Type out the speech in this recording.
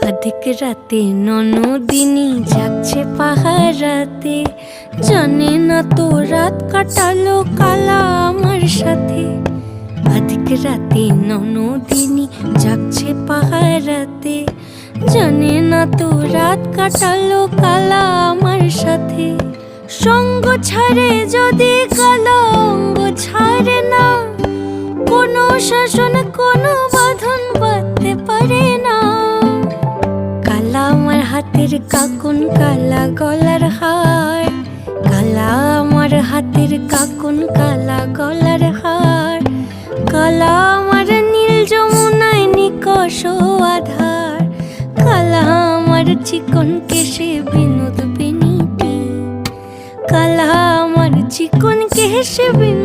অধিক রাতে ননদিনী জাগছে পাহারাতে, জানে না তো রাত কাটালো কালা আমার সাথে। অধিক রাতে ননদিনী জাগছে পাহারাতে, জানে না তো রাত কাটালো কালা আমার সাথে। সঙ্গ ছাড়ে যদি কালা অঙ্গ ছাড়ে না, কোনো শাসন কোনো বাঁধন বাঁধতে পারে না। কালা আমার হাতের কাকুন কালা গলার হার, কালা আমার হাতের কাকুন কালা গলার হার। কালা আমার নীল যমুনায় নিকষ আধার, কালা আমার চিকন কেশে বিনোদ বিনীতি, কালা আমার চিকন কেশে বিনোদ